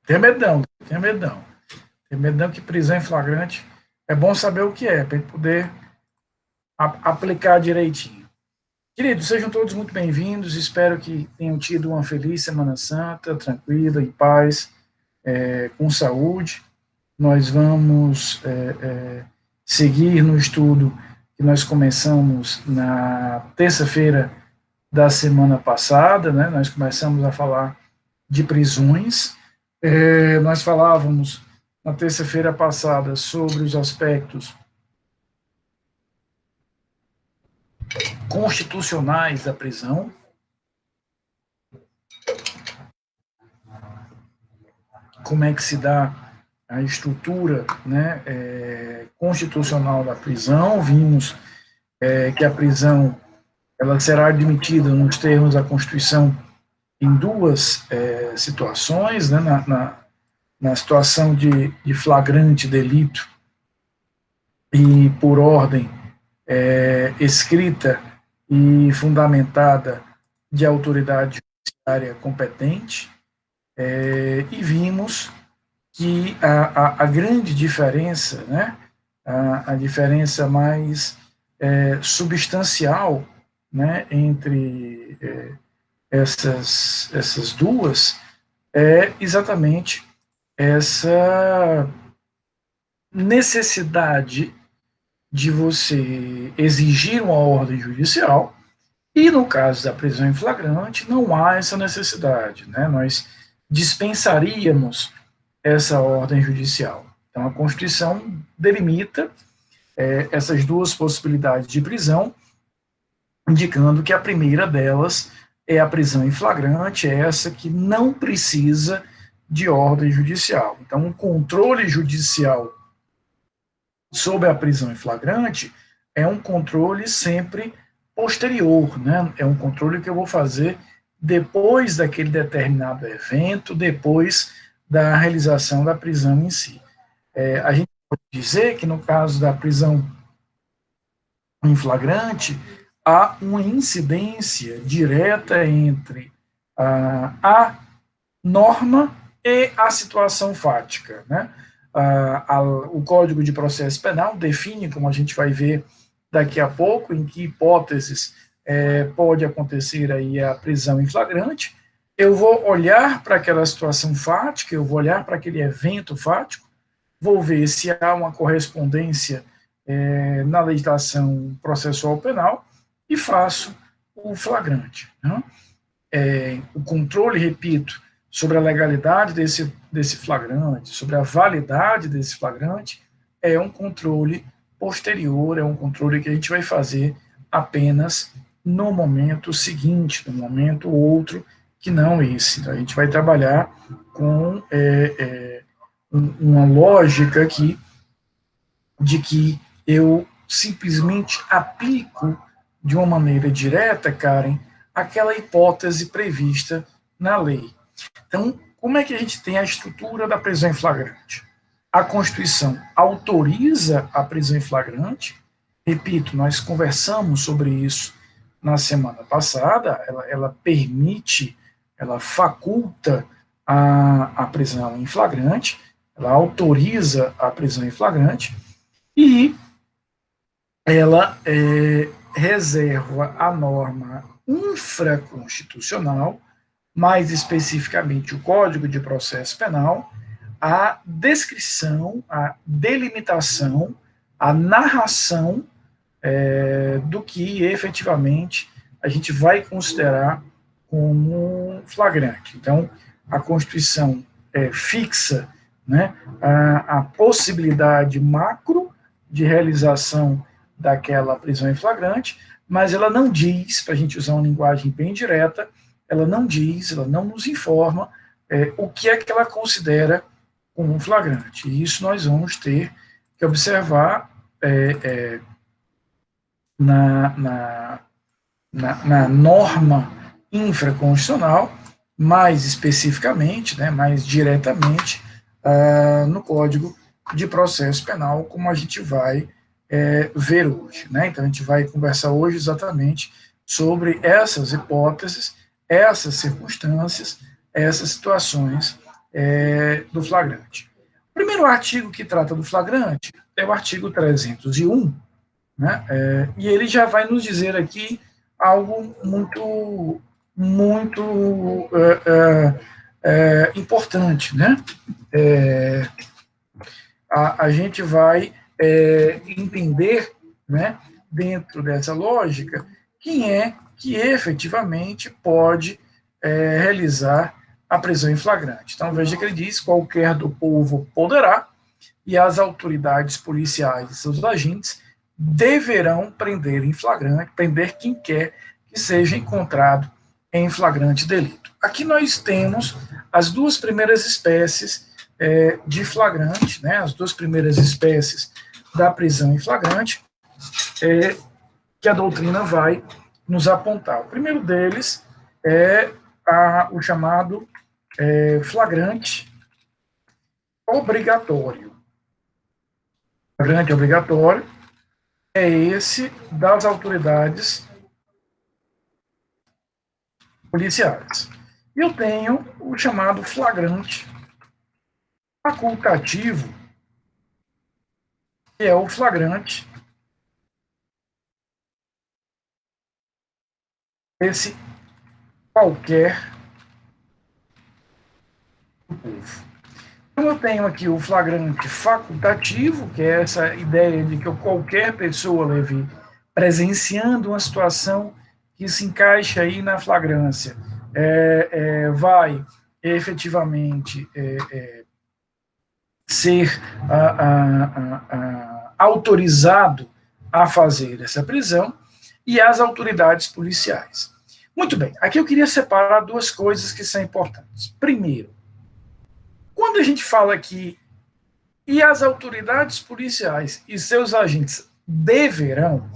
Tem medão, tem medão. Tem medão que prisão em flagrante é bom saber o que é, para poder aplicar direitinho. Queridos, sejam todos muito bem-vindos, espero que tenham tido uma feliz Semana Santa, tranquila, em paz, com saúde. Nós vamos seguir no estudo que nós começamos na terça-feira da semana passada, né? Nós começamos a falar de prisões. Nós falávamos na terça-feira passada sobre os aspectos constitucionais da prisão. Como é que se dá a estrutura, né, constitucional da prisão. Vimos que a prisão ela será admitida nos termos da Constituição em duas situações, né, na situação de flagrante delito e por ordem escrita e fundamentada de autoridade judiciária competente, e vimos que a grande diferença, né, a diferença mais substancial, né, entre essas duas é exatamente essa necessidade de você exigir uma ordem judicial, e no caso da prisão em flagrante não há essa necessidade, né? Nós dispensaríamos essa ordem judicial. Então a Constituição delimita essas duas possibilidades de prisão, indicando que a primeira delas é a prisão em flagrante, essa que não precisa de ordem judicial. Então o controle judicial sobre a prisão em flagrante é um controle sempre posterior, né? É um controle que eu vou fazer depois daquele determinado evento, depois da realização da prisão em si. A gente pode dizer que no caso da prisão em flagrante, há uma incidência direta entre a norma e a situação fática, né? O Código de Processo Penal define, como a gente vai ver daqui a pouco, em que hipóteses pode acontecer aí a prisão em flagrante. Eu vou olhar para aquela situação fática, eu vou olhar para aquele evento fático, vou ver se há uma correspondência na legislação processual penal e faço o flagrante, né? O controle, repito, sobre a legalidade desse flagrante, sobre a validade desse flagrante, é um controle posterior, é um controle que a gente vai fazer apenas no momento seguinte, no momento outro, que não esse. Então, a gente vai trabalhar com uma lógica aqui de que eu simplesmente aplico de uma maneira direta, Karen, aquela hipótese prevista na lei. Então, como é que a gente tem a estrutura da prisão em flagrante? A Constituição autoriza a prisão em flagrante. Repito, nós conversamos sobre isso na semana passada. Ela permite, ela faculta a prisão em flagrante, ela autoriza a prisão em flagrante e ela reserva a norma infraconstitucional, mais especificamente o Código de Processo Penal, a descrição, a delimitação, a narração do que efetivamente a gente vai considerar como flagrante. Então, a Constituição fixa, né, a possibilidade macro de realização daquela prisão em flagrante, mas ela não diz, para a gente usar uma linguagem bem direta, ela não diz, ela não nos informa o que é que ela considera como um flagrante. E isso nós vamos ter que observar na norma infraconstitucional, mais especificamente, né, mais diretamente, no Código de Processo Penal, como a gente vai ver hoje, né? Então, a gente vai conversar hoje exatamente sobre essas hipóteses, essas circunstâncias, essas situações do flagrante. O primeiro artigo que trata do flagrante é o artigo 301, né? E ele já vai nos dizer aqui algo muito importante, né? A gente vai entender, né, dentro dessa lógica, quem é que efetivamente pode realizar a prisão em flagrante. Então, veja que ele diz: qualquer do povo poderá, e as autoridades policiais e seus agentes deverão prender em flagrante, prender quem quer que seja encontrado em flagrante delito. Aqui nós temos as duas primeiras espécies de flagrante, né, as duas primeiras espécies da prisão em flagrante, que a doutrina vai nos apontar. O primeiro deles é o chamado flagrante obrigatório. Flagrante obrigatório é esse das autoridades policiais. E eu tenho o chamado flagrante facultativo, que é o flagrante esse qualquer do povo. Então eu tenho aqui o flagrante facultativo, que é essa ideia de que qualquer pessoa, Levi, presenciando uma situação que se encaixa aí na flagrância, vai efetivamente ser autorizado a fazer essa prisão, e as autoridades policiais. Muito bem, aqui eu queria separar duas coisas que são importantes. Primeiro, quando a gente fala aqui, e as autoridades policiais e seus agentes deverão,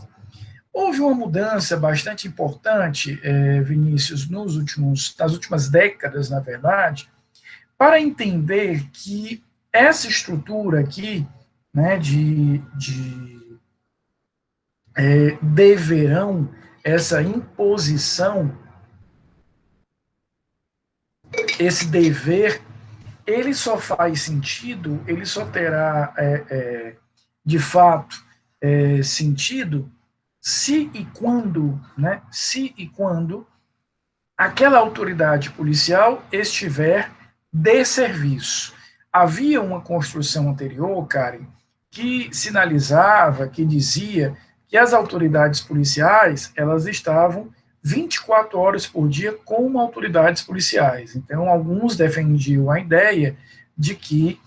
houve uma mudança bastante importante, Vinícius, nas últimas décadas, na verdade, para entender que essa estrutura aqui, né, deverão, essa imposição, esse dever, ele só faz sentido, ele só terá, de fato, sentido se e quando, né, aquela autoridade policial estiver de serviço. Havia uma construção anterior, Karen, que sinalizava, que dizia que as autoridades policiais, elas estavam 24 horas por dia como autoridades policiais. Então, alguns defendiam a ideia de que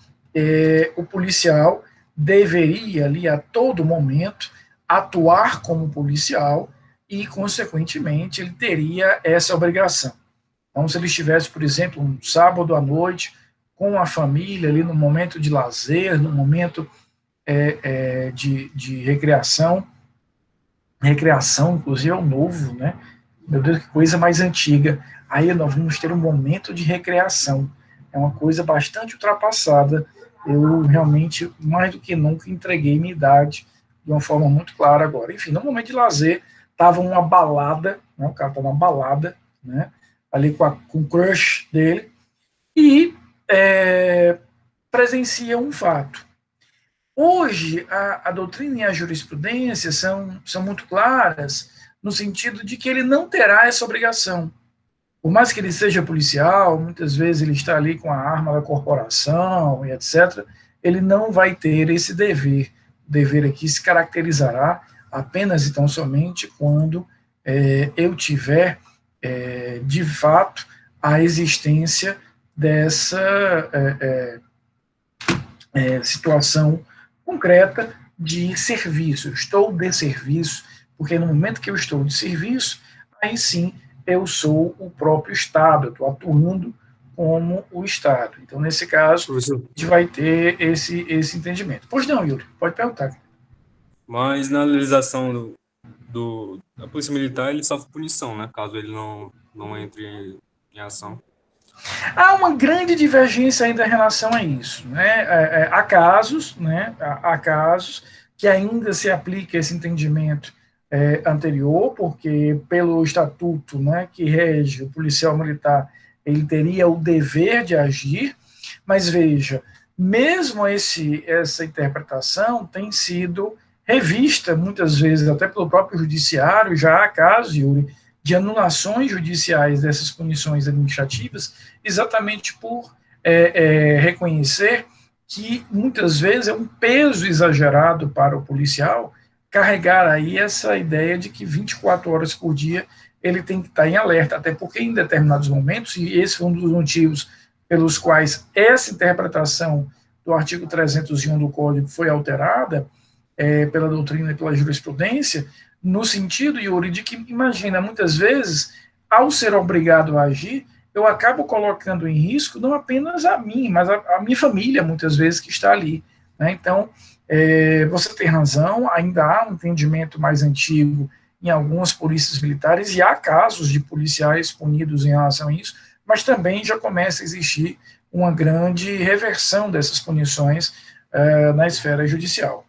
o policial deveria ali a todo momento atuar como policial e, consequentemente, ele teria essa obrigação. Então, se ele estivesse, por exemplo, um sábado à noite com a família ali no momento de lazer, no momento de recreação, inclusive, é o novo, né? Meu Deus, que coisa mais antiga. Aí nós vamos ter um momento de recreação. É uma coisa bastante ultrapassada. Eu realmente, mais do que nunca, entreguei minha idade de uma forma muito clara agora. Enfim, no momento de lazer, estava uma balada, né? O cara estava numa balada, né? Ali com o crush dele, e presencia um fato. Hoje, a doutrina e a jurisprudência são muito claras no sentido de que ele não terá essa obrigação. Por mais que ele seja policial, muitas vezes ele está ali com a arma da corporação e etc., ele não vai ter esse dever. O dever aqui se caracterizará apenas e tão somente quando eu tiver, de fato, a existência dessa situação concreta de serviço. Eu estou de serviço, porque no momento que eu estou de serviço, aí sim eu sou o próprio Estado, eu estou atuando como o Estado. Então, nesse caso, Professor, a gente vai ter esse entendimento. Pois não, Yuri, pode perguntar. mas na legislação da Polícia Militar, ele sofre punição, né? Caso ele não entre em ação. Há uma grande divergência ainda em relação a isso, né? Há casos, né? Há casos que ainda se aplica esse entendimento anterior, porque pelo estatuto, né, que rege o policial militar, ele teria o dever de agir. Mas veja, mesmo essa interpretação tem sido revista muitas vezes até pelo próprio judiciário. Já há casos, Yuri, de anulações judiciais dessas punições administrativas, exatamente por reconhecer que muitas vezes é um peso exagerado para o policial carregar aí essa ideia de que 24 horas por dia ele tem que estar em alerta, até porque em determinados momentos, e esse foi um dos motivos pelos quais essa interpretação do artigo 301 do Código foi alterada pela doutrina e pela jurisprudência, no sentido, Yuri, de que, imagina, muitas vezes, ao ser obrigado a agir, eu acabo colocando em risco não apenas a mim, mas a minha família, muitas vezes, que está ali. Né? Então, você tem razão, ainda há um entendimento mais antigo em algumas polícias militares, e há casos de policiais punidos em relação a isso, mas também já começa a existir uma grande reversão dessas punições na esfera judicial.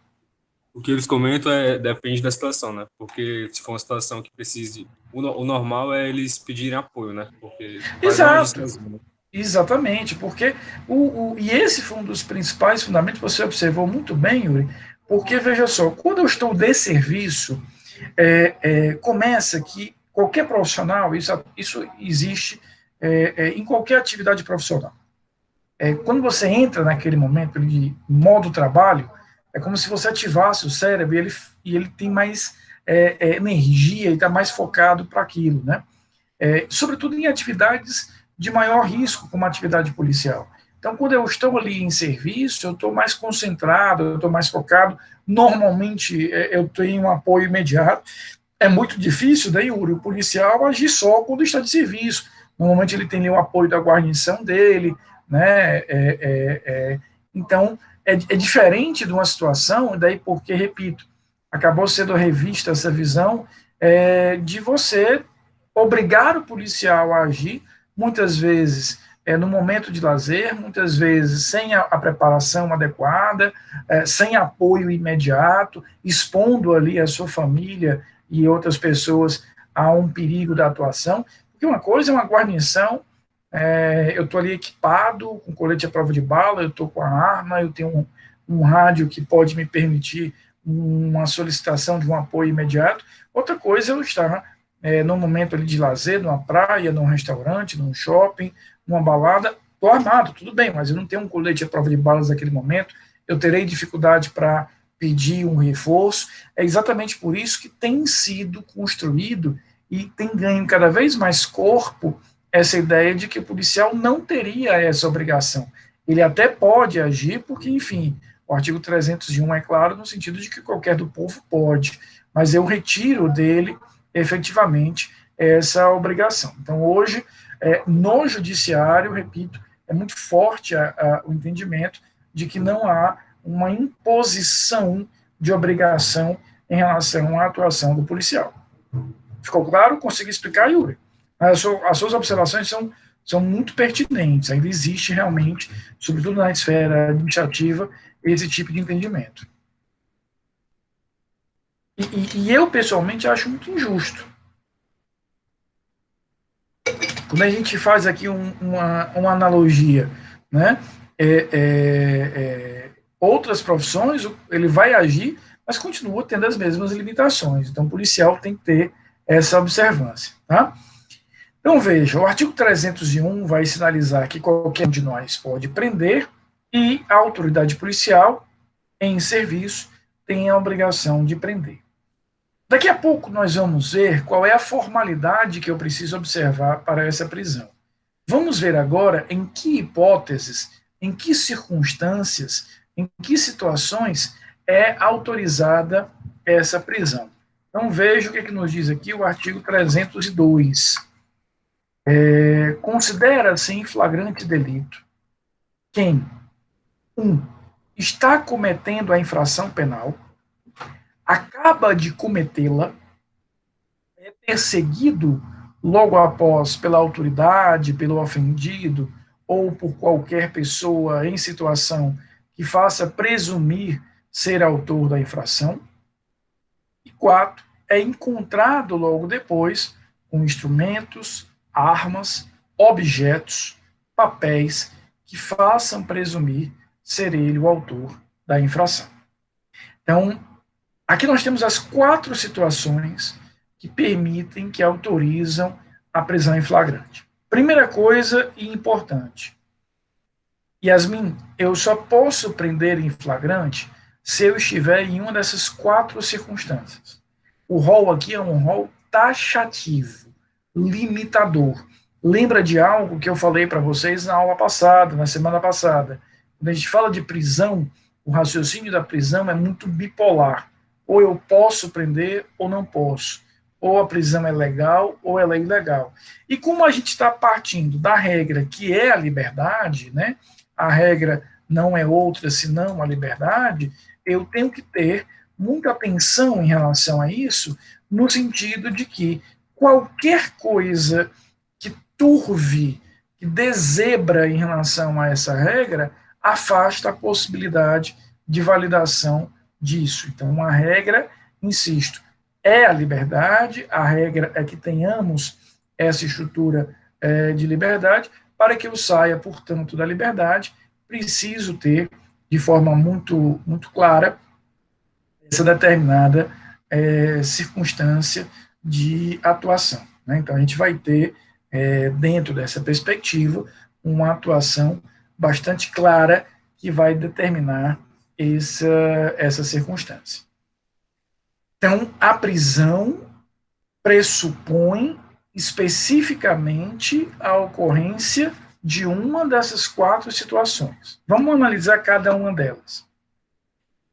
O que eles comentam depende da situação, né? Porque se for uma situação que precise. O normal é eles pedirem apoio, né? Porque vai longe Exato, sozinho. exatamente, porque e esse foi um dos principais fundamentos, você observou muito bem, Yuri, porque veja só, quando eu estou de serviço, começa que qualquer profissional, isso existe em qualquer atividade profissional. Quando você entra naquele momento de modo trabalho, é como se você ativasse o cérebro e ele tem mais energia e está mais focado para aquilo, né? Sobretudo em atividades de maior risco, como a atividade policial. Então, quando eu estou ali em serviço, eu estou mais concentrado, eu estou mais focado. Normalmente, eu tenho um apoio imediato. É muito difícil, daí, Yuri, o policial agir só quando está de serviço. Normalmente, ele tem ali o apoio da guarnição dele, né? Então, é diferente de uma situação, daí porque, repito, acabou sendo revista essa visão de você obrigar o policial a agir, muitas vezes no momento de lazer, muitas vezes sem a preparação adequada, sem apoio imediato, expondo ali a sua família e outras pessoas a um perigo da atuação. Porque uma coisa é uma guarnição, eu estou ali equipado, com colete à prova de bala, eu estou com a arma, eu tenho um rádio que pode me permitir uma solicitação de um apoio imediato. Outra coisa é eu estar num momento ali de lazer, numa praia, num restaurante, num shopping, numa balada, estou armado, tudo bem, mas eu não tenho um colete à prova de balas naquele momento, eu terei dificuldade para pedir um reforço. É exatamente por isso que tem sido construído e tem ganho cada vez mais corpo essa ideia de que o policial não teria essa obrigação. Ele até pode agir, porque, enfim, o artigo 301 é claro no sentido de que qualquer do povo pode, mas eu retiro dele efetivamente essa obrigação. Então, hoje, no judiciário, repito, é muito forte o entendimento de que não há uma imposição de obrigação em relação à atuação do policial. Ficou claro? Consegui explicar, Yuri? As suas observações são muito pertinentes. Ainda existe realmente, sobretudo na esfera administrativa, esse tipo de entendimento. E eu, pessoalmente, acho muito injusto. Quando a gente faz aqui uma analogia, né? Outras profissões, ele vai agir, mas continua tendo as mesmas limitações. Então, o policial tem que ter essa observância. Tá? Então, veja, o artigo 301 vai sinalizar que qualquer um de nós pode prender e a autoridade policial, em serviço, tem a obrigação de prender. Daqui a pouco nós vamos ver qual é a formalidade que eu preciso observar para essa prisão. Vamos ver agora em que hipóteses, em que circunstâncias, em que situações é autorizada essa prisão. Então veja o que nos diz aqui o artigo 302. Considera-se em flagrante delito quem, 1. Está cometendo a infração penal, acaba de cometê-la, é perseguido logo após pela autoridade, pelo ofendido ou por qualquer pessoa em situação que faça presumir ser autor da infração. E 4, é encontrado logo depois com instrumentos, armas, objetos, papéis que façam presumir ser ele o autor da infração. Então, aqui nós temos as 4 situações que permitem, que autorizam a prisão em flagrante. Primeira coisa e importante, Yasmin, eu só posso prender em flagrante se eu estiver em uma dessas 4 circunstâncias. O rol aqui é um rol taxativo, limitador. Lembra de algo que eu falei para vocês na aula passada, na semana passada? Quando a gente fala de prisão, o raciocínio da prisão é muito bipolar. Ou eu posso prender ou não posso. Ou a prisão é legal ou ela é ilegal. E como a gente está partindo da regra que é a liberdade, né? A regra não é outra senão a liberdade, eu tenho que ter muita atenção em relação a isso, no sentido de que qualquer coisa que turve, que dezebra em relação a essa regra, afasta a possibilidade de validação disso. Então, a regra, insisto, é a liberdade, a regra é que tenhamos essa estrutura de liberdade. Para que eu saia, portanto, da liberdade, preciso ter, de forma muito, muito clara, essa determinada circunstância de atuação. Né? Então, a gente vai ter, dentro dessa perspectiva, uma atuação bastante clara que vai determinar essa circunstância. Então, a prisão pressupõe especificamente a ocorrência de uma dessas 4 situações. Vamos analisar cada uma delas.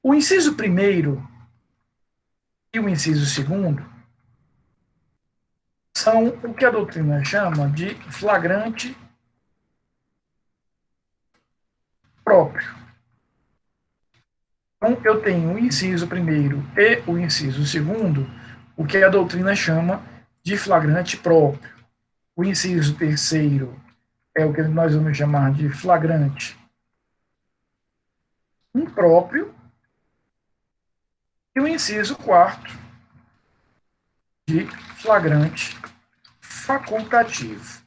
O inciso 1º e o inciso 2º são o que a doutrina chama de flagrante próprio. Então, eu tenho o inciso 1º e o inciso 2º, o que a doutrina chama de flagrante próprio. O inciso 3º é o que nós vamos chamar de flagrante impróprio, e o inciso 4º de flagrante facultativo.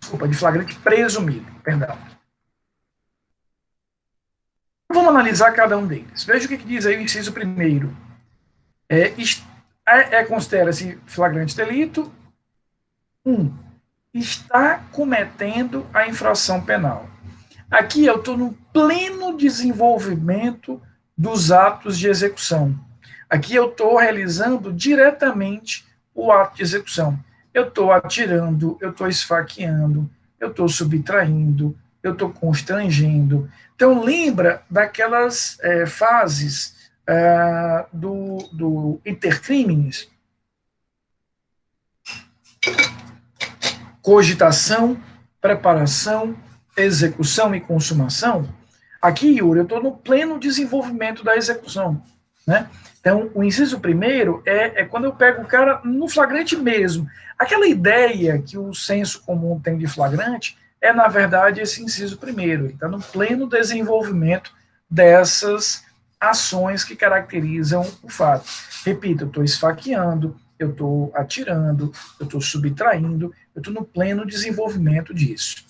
Desculpa, de flagrante presumido, perdão. Vamos analisar cada um deles. Veja o que diz aí o inciso 1º. Considera-se flagrante delito. 1. Está cometendo a infração penal. Aqui eu estou no pleno desenvolvimento dos atos de execução. Aqui eu estou realizando diretamente o ato de execução. Eu estou atirando, eu estou esfaqueando, eu estou subtraindo, eu estou constrangendo. Então, lembra daquelas fases do intercrimes? Cogitação, preparação, execução e consumação. Aqui, Yuri, eu estou no pleno desenvolvimento da execução, né? Então, o inciso 1º é quando eu pego o cara no flagrante mesmo. Aquela ideia que o senso comum tem de flagrante é, na verdade, esse inciso 1º. Ele está no pleno desenvolvimento dessas ações que caracterizam o fato. Repito, eu estou esfaqueando, eu estou atirando, eu estou subtraindo, eu estou no pleno desenvolvimento disso.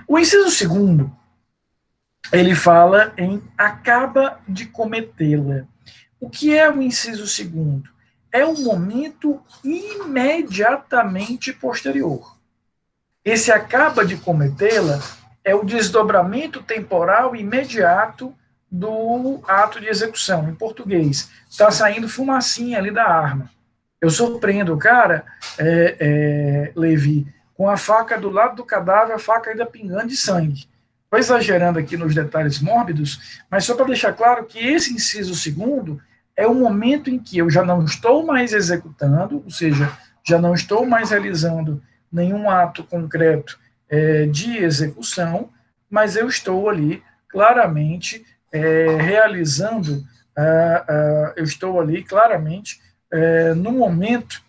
O inciso 2º, ele fala em acaba de cometê-la. O que é o inciso 2º? É o momento imediatamente posterior. Esse acaba de cometê-la é o desdobramento temporal imediato do ato de execução. Em português, está saindo fumacinha ali da arma. Eu surpreendo o cara, Levi, com a faca do lado do cadáver, a faca ainda pingando de sangue. Estou exagerando aqui nos detalhes mórbidos, mas só para deixar claro que esse inciso 2º é o momento em que eu já não estou mais executando, ou seja, já não estou mais realizando nenhum ato concreto de execução, mas eu estou ali claramente realizando, eu estou ali claramente no momento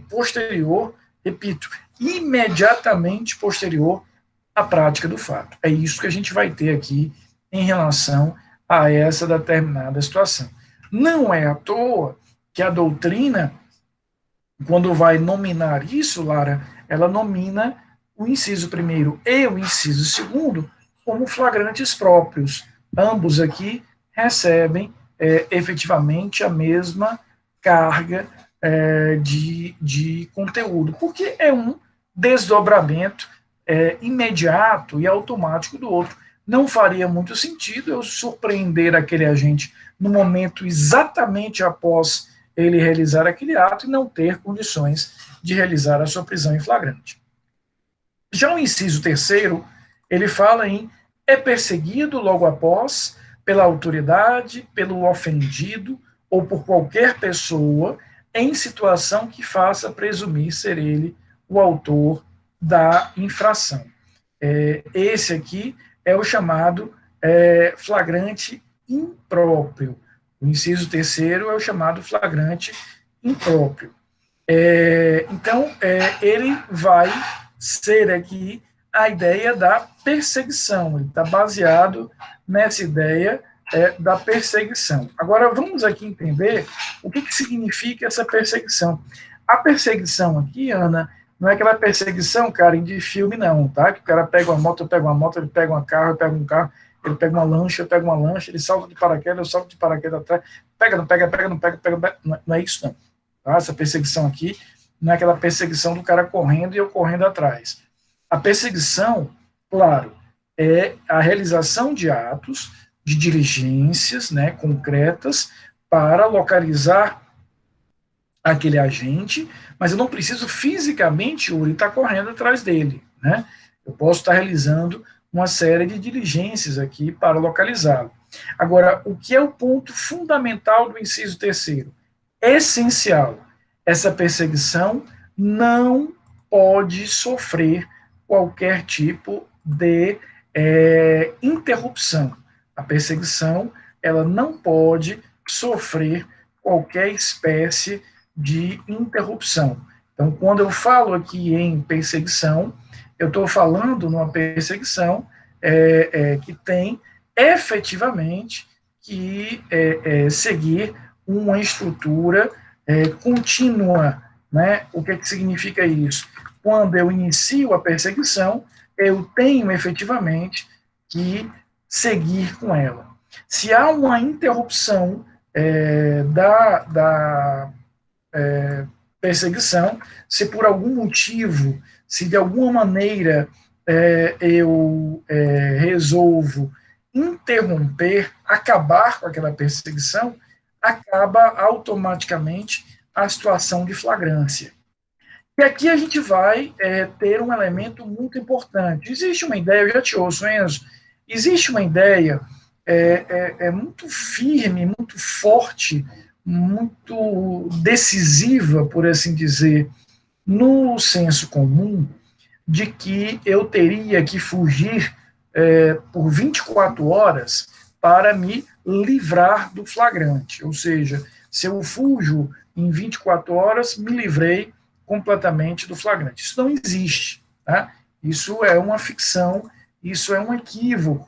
posterior, repito, imediatamente posterior à prática do fato. É isso que a gente vai ter aqui em relação a essa determinada situação. Não é à toa que a doutrina, quando vai nominar isso, Lara, ela nomina o inciso primeiro e o inciso segundo como flagrantes próprios. Ambos aqui recebem efetivamente a mesma carga de conteúdo, porque é um desdobramento imediato e automático do outro. Não faria muito sentido eu surpreender aquele agente no momento exatamente após ele realizar aquele ato e não ter condições de realizar a sua prisão em flagrante. Já o inciso terceiro, ele fala em é perseguido logo após pela autoridade, pelo ofendido ou por qualquer pessoa em situação que faça presumir ser ele o autor da infração. Esse aqui é o chamado flagrante impróprio. O inciso terceiro é o chamado flagrante impróprio. Então, ele vai ser aqui a ideia da perseguição, ele está baseado nessa ideia da perseguição. Agora, vamos aqui entender o que significa essa perseguição. A perseguição aqui, Ana, não é aquela perseguição, cara, de filme, não, tá? Que o cara pega uma moto, eu pego uma moto, ele pega um carro, ele pega uma lancha, eu pego uma lancha, ele salta de paraquedas, eu salto de paraquedas atrás, pega, não pega, não pega, não é isso, não. Tá? Essa perseguição aqui não é aquela perseguição do cara correndo e eu correndo atrás. A perseguição, claro, é a realização de atos, de diligências, né, concretas, para localizar aquele agente, mas eu não preciso fisicamente, Uri, estar correndo atrás dele, né? Eu posso estar realizando uma série de diligências aqui para localizá-lo. Agora, o que é o ponto fundamental do inciso terceiro? Essencial. Essa perseguição não pode sofrer qualquer tipo de interrupção. A perseguição, ela não pode sofrer qualquer espécie de interrupção. Então, quando eu falo aqui em perseguição, eu estou falando numa perseguição que tem efetivamente que seguir uma estrutura contínua, né? O que significa isso? Quando eu inicio a perseguição, eu tenho efetivamente que seguir com ela. Se há uma interrupção da perseguição, se por algum motivo, se de alguma maneira eu resolvo interromper, acabar com aquela perseguição, acaba automaticamente a situação de flagrância. E aqui a gente vai ter um elemento muito importante. Existe uma ideia, eu já te ouço, Enzo, existe uma ideia muito firme, muito forte, muito decisiva, por assim dizer, no senso comum, de que eu teria que fugir por 24 horas para me livrar do flagrante. Ou seja, se eu fujo em 24 horas, me livrei completamente do flagrante. Isso não existe. Tá? Isso é uma ficção, isso é um equívoco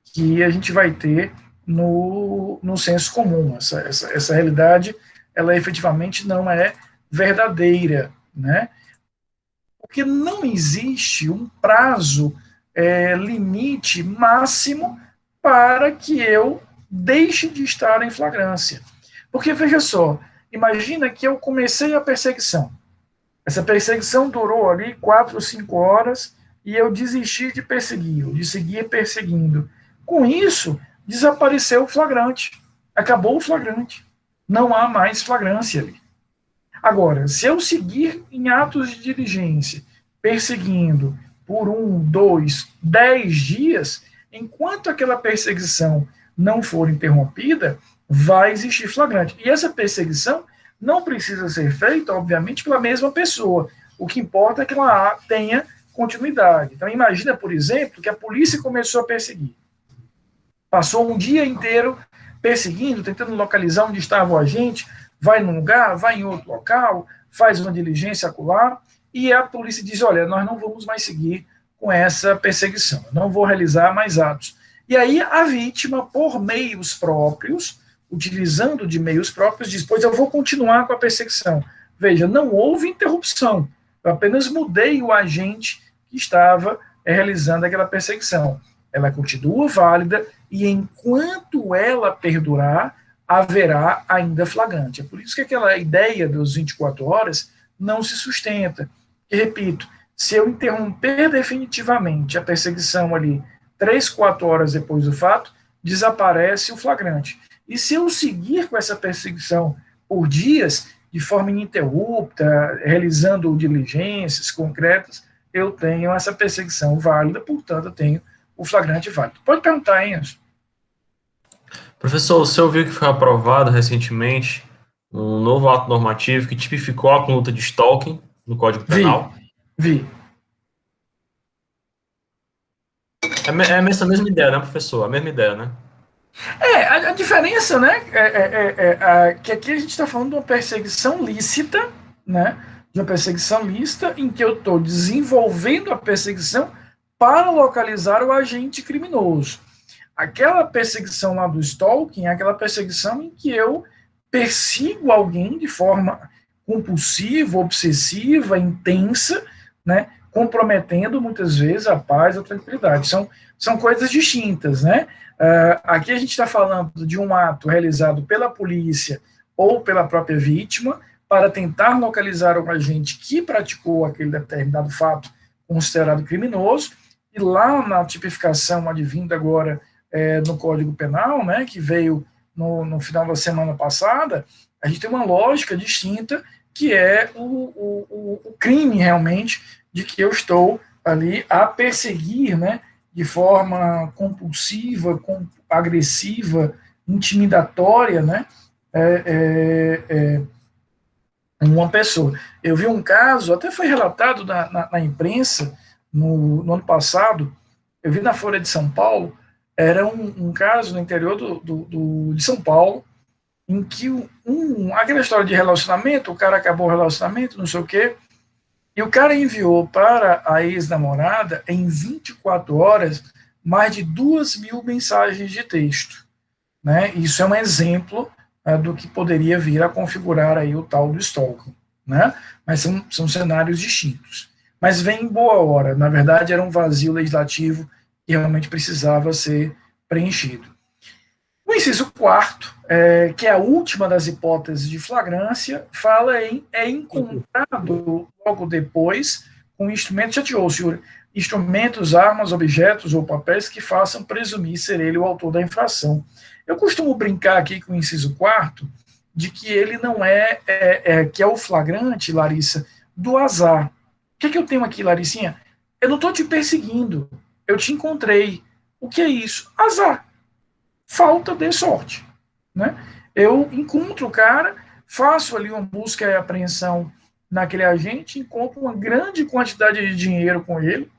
que a gente vai ter no senso comum. Essa realidade, ela efetivamente não é verdadeira, né? Porque não existe um prazo limite máximo para que eu deixe de estar em flagrância. Porque, veja só, imagina que eu comecei a perseguição. Essa perseguição durou ali 4 ou 5 horas e eu desisti de perseguir, de seguir perseguindo. Com isso, desapareceu o flagrante. Acabou o flagrante. Não há mais flagrância ali. Agora, se eu seguir em atos de diligência, perseguindo por 1, 2, 10 dias, enquanto aquela perseguição não for interrompida, vai existir flagrante. E essa perseguição não precisa ser feita, obviamente, pela mesma pessoa. O que importa é que ela tenha continuidade. Então, imagina, por exemplo, que a polícia começou a perseguir. Passou um dia inteiro perseguindo, tentando localizar onde estava o agente, vai num lugar, vai em outro local, faz uma diligência acolá, e a polícia diz, olha, nós não vamos mais seguir com essa perseguição, não vou realizar mais atos. E aí a vítima, por meios próprios, utilizando de meios próprios, diz, pois eu vou continuar com a perseguição. Veja, não houve interrupção, Eu apenas mudei o agente que estava realizando aquela perseguição. Ela continua válida e enquanto ela perdurar, haverá ainda flagrante. É por isso que aquela ideia dos 24 horas não se sustenta. E repito, se eu interromper definitivamente a perseguição ali 3, 4 horas depois do fato, desaparece o flagrante. E se eu seguir com essa perseguição por dias, de forma ininterrupta, realizando diligências concretas, eu tenho essa perseguição válida, portanto, eu tenho o flagrante válido. Pode perguntar, Enzo. Professor, o senhor viu que foi aprovado recentemente um novo ato normativo que tipificou a conduta de stalking no Código Penal? Vi. É essa mesma ideia, né, professor? A mesma ideia, né? A diferença, né, que aqui a gente está falando de uma perseguição lícita, né, de uma perseguição lícita em que eu estou desenvolvendo a perseguição para localizar o agente criminoso. Aquela perseguição lá do stalking é aquela perseguição em que eu persigo alguém de forma compulsiva, obsessiva, intensa, né, comprometendo muitas vezes a paz, a tranquilidade. São coisas distintas, né? Aqui a gente está falando de um ato realizado pela polícia ou pela própria vítima para tentar localizar o agente que praticou aquele determinado fato considerado criminoso, e lá na tipificação advinda agora no Código Penal, né, que veio no final da semana passada, a gente tem uma lógica distinta, que é o crime realmente de que eu estou ali a perseguir, né, de forma compulsiva, agressiva, intimidatória, né, uma pessoa. Eu vi um caso, até foi relatado na imprensa no ano passado, eu vi na Folha de São Paulo, era um caso no interior de São Paulo, em que aquela história de relacionamento, o cara acabou o relacionamento, não sei o quê, e o cara enviou para a ex-namorada, em 24 horas, mais de 2.000 mensagens de texto. Né? Isso é um exemplo do que poderia vir a configurar aí o tal do stalking. Né? Mas são cenários distintos. Mas vem em boa hora. Na verdade, era um vazio legislativo que realmente precisava ser preenchido. O inciso 4º, que é a última das hipóteses de flagrância, fala em encontrado logo depois com instrumentos, já tirou, senhor, instrumentos, armas, objetos ou papéis que façam presumir ser ele o autor da infração. Eu costumo brincar aqui com o inciso 4º de que ele não que é o flagrante, Larissa, do azar. O que eu tenho aqui, Larissinha? Eu não estou te perseguindo, eu te encontrei. O que é isso? Azar. Falta de sorte. Né? Eu encontro o cara, faço ali uma busca e apreensão naquele agente, encontro uma grande quantidade de dinheiro com ele,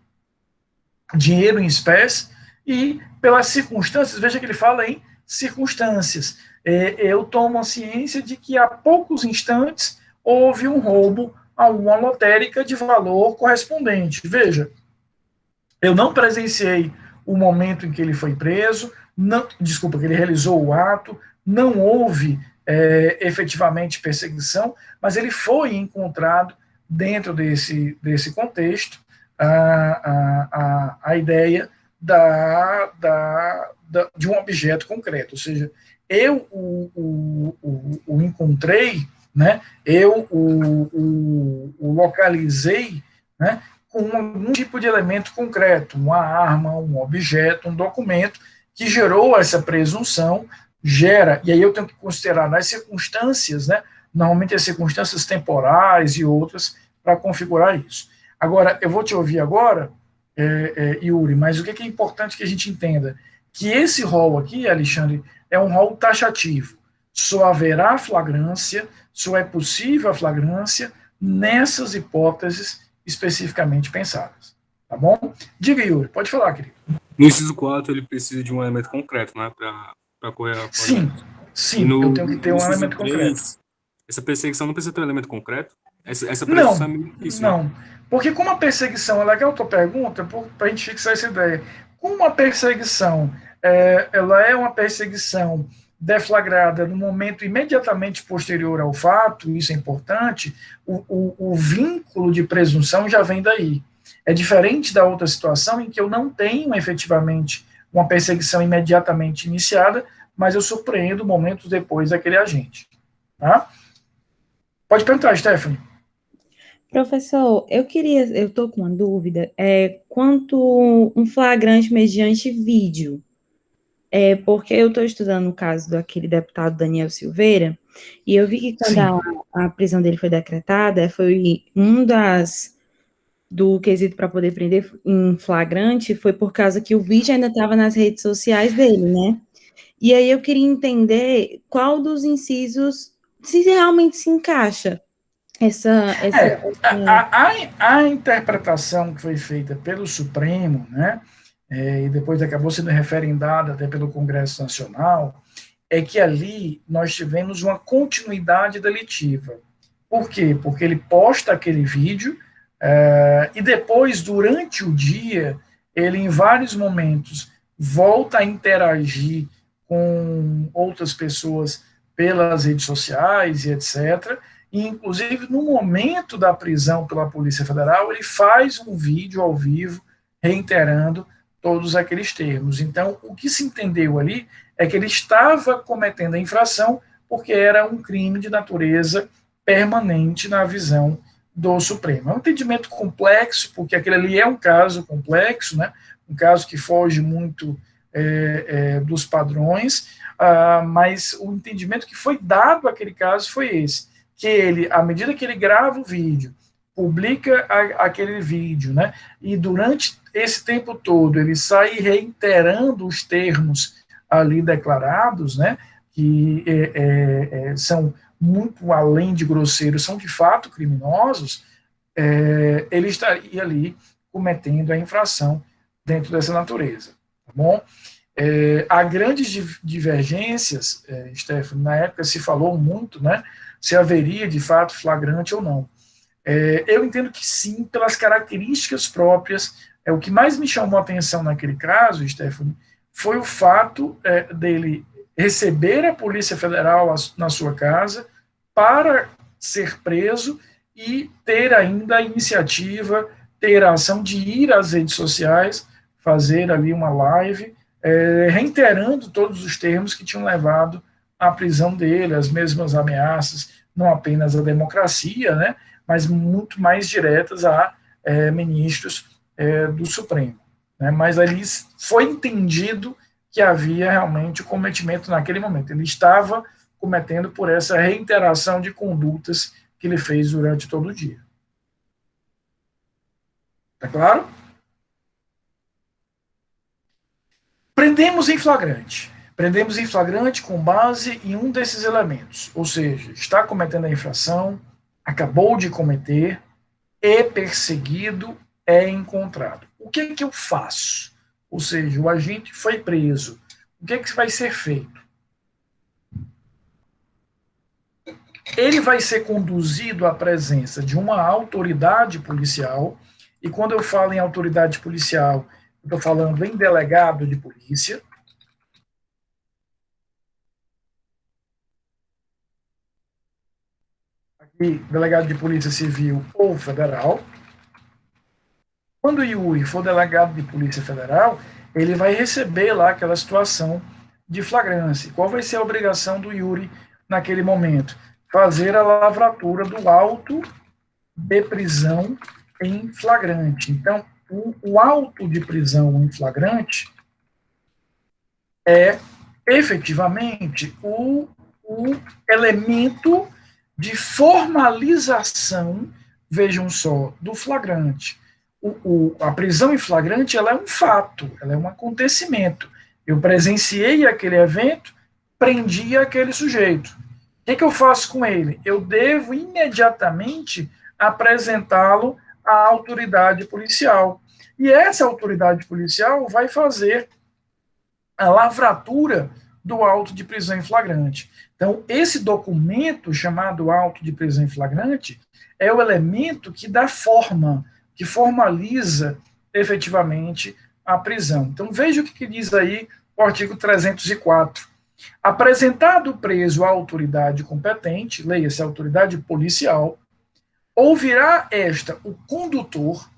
dinheiro em espécie, e pelas circunstâncias, veja que ele fala em circunstâncias, eu tomo a ciência de que há poucos instantes houve um roubo a uma lotérica de valor correspondente. Veja, eu não presenciei o momento em que ele foi preso, que ele realizou o ato, não houve efetivamente perseguição, mas ele foi encontrado dentro desse contexto a ideia de um objeto concreto, ou seja, eu o encontrei, né, eu o localizei, né, com algum tipo de elemento concreto, uma arma, um objeto, um documento, que gerou essa presunção, e aí eu tenho que considerar nas circunstâncias, né, normalmente as circunstâncias temporais e outras, para configurar isso. Agora, eu vou te ouvir agora, Yuri, mas o que é importante que a gente entenda? Que esse rol aqui, Alexandre, é um rol taxativo. Só haverá flagrância, só é possível a flagrância nessas hipóteses especificamente pensadas. Tá bom? Diga, Yuri, pode falar, querido. No inciso 4, ele precisa de um elemento concreto, né, para correr a flagrância. Sim, eu tenho que ter um elemento 3, concreto. Essa perseguição não precisa ter um elemento concreto? Essa Não, perseguição é meio difícil, não. Porque como a perseguição, é legal a tua pergunta, para a gente fixar essa ideia. Como a perseguição, ela é uma perseguição deflagrada no momento imediatamente posterior ao fato, isso é importante, o vínculo de presunção já vem daí. É diferente da outra situação em que eu não tenho efetivamente uma perseguição imediatamente iniciada, mas eu surpreendo momentos depois daquele agente. Tá? Pode perguntar, Stephanie. Professor, eu estou com uma dúvida, quanto um flagrante mediante vídeo, porque eu estou estudando o caso daquele deputado Daniel Silveira, e eu vi que quando a prisão dele foi decretada, foi do quesito para poder prender em flagrante, foi por causa que o vídeo ainda estava nas redes sociais dele, né? E aí eu queria entender qual dos incisos, se realmente se encaixa A interpretação que foi feita pelo Supremo, né, e depois acabou sendo referendada até pelo Congresso Nacional, é que ali nós tivemos uma continuidade delitiva. Por quê? Porque ele posta aquele vídeo e depois, durante o dia, ele em vários momentos volta a interagir com outras pessoas pelas redes sociais e etc., e, inclusive, no momento da prisão pela Polícia Federal, ele faz um vídeo ao vivo reiterando todos aqueles termos. Então, o que se entendeu ali é que ele estava cometendo a infração porque era um crime de natureza permanente na visão do Supremo. É um entendimento complexo, porque aquele ali é um caso complexo, né? Um caso que foge muito dos padrões, mas o entendimento que foi dado àquele caso foi esse, que ele, à medida que ele grava o vídeo, publica aquele vídeo, né, e durante esse tempo todo ele sai reiterando os termos ali declarados, né, que são muito além de grosseiros, são de fato criminosos, ele estaria ali cometendo a infração dentro dessa natureza, tá bom? Há grandes divergências, Stephanie, na época se falou muito, né, se haveria de fato flagrante ou não. Eu entendo que sim, pelas características próprias. O que mais me chamou a atenção naquele caso, Stephanie, foi o fato dele receber a Polícia Federal na sua casa para ser preso e ter ainda a iniciativa, ter a ação de ir às redes sociais, fazer ali uma live, reiterando todos os termos que tinham levado à prisão dele, as mesmas ameaças, não apenas à democracia, né, mas muito mais diretas a ministros do Supremo. Né, mas ali foi entendido que havia realmente o cometimento naquele momento. Ele estava cometendo por essa reiteração de condutas que ele fez durante todo o dia. Tá claro? Prendemos em flagrante. Prendemos em flagrante com base em um desses elementos, ou seja, está cometendo a infração, acabou de cometer, é perseguido, é encontrado. O que é que eu faço? Ou seja, o agente foi preso. O que é que vai ser feito? Ele vai ser conduzido à presença de uma autoridade policial, e quando eu falo em autoridade policial, eu estou falando em delegado de polícia, aqui, delegado de polícia civil ou federal. Quando o Yuri for delegado de polícia federal, ele vai receber lá aquela situação de flagrância. Qual vai ser a obrigação do Yuri naquele momento? Fazer a lavratura do auto de prisão em flagrante. Então, o auto de prisão em flagrante é efetivamente o elemento de formalização, vejam só, do flagrante. A prisão em flagrante, ela é um fato, ela é um acontecimento. Eu presenciei aquele evento, prendi aquele sujeito. O que eu faço com ele? Eu devo imediatamente apresentá-lo à autoridade policial. E essa autoridade policial vai fazer a lavratura do auto de prisão em flagrante. Então, esse documento chamado auto de prisão em flagrante é o elemento que dá forma, que formaliza efetivamente a prisão. Então, veja o que diz aí o artigo 304 Apresentado o preso à autoridade competente, leia-se autoridade policial, ouvirá esta o condutor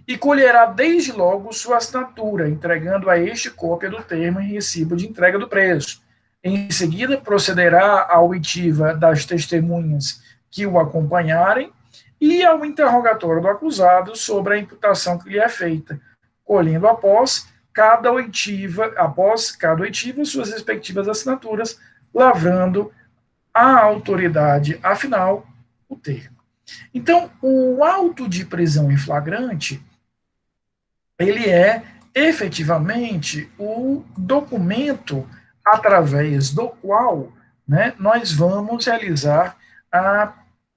e colherá desde logo sua assinatura, entregando a este cópia do termo e recibo de entrega do preso. Em seguida, procederá à oitiva das testemunhas que o acompanharem e ao interrogatório do acusado sobre a imputação que lhe é feita, colhendo após cada oitiva suas respectivas assinaturas, lavrando a autoridade, afinal, o termo. Então, o auto de prisão em flagrante, ele é efetivamente o documento através do qual, né, nós vamos realizar a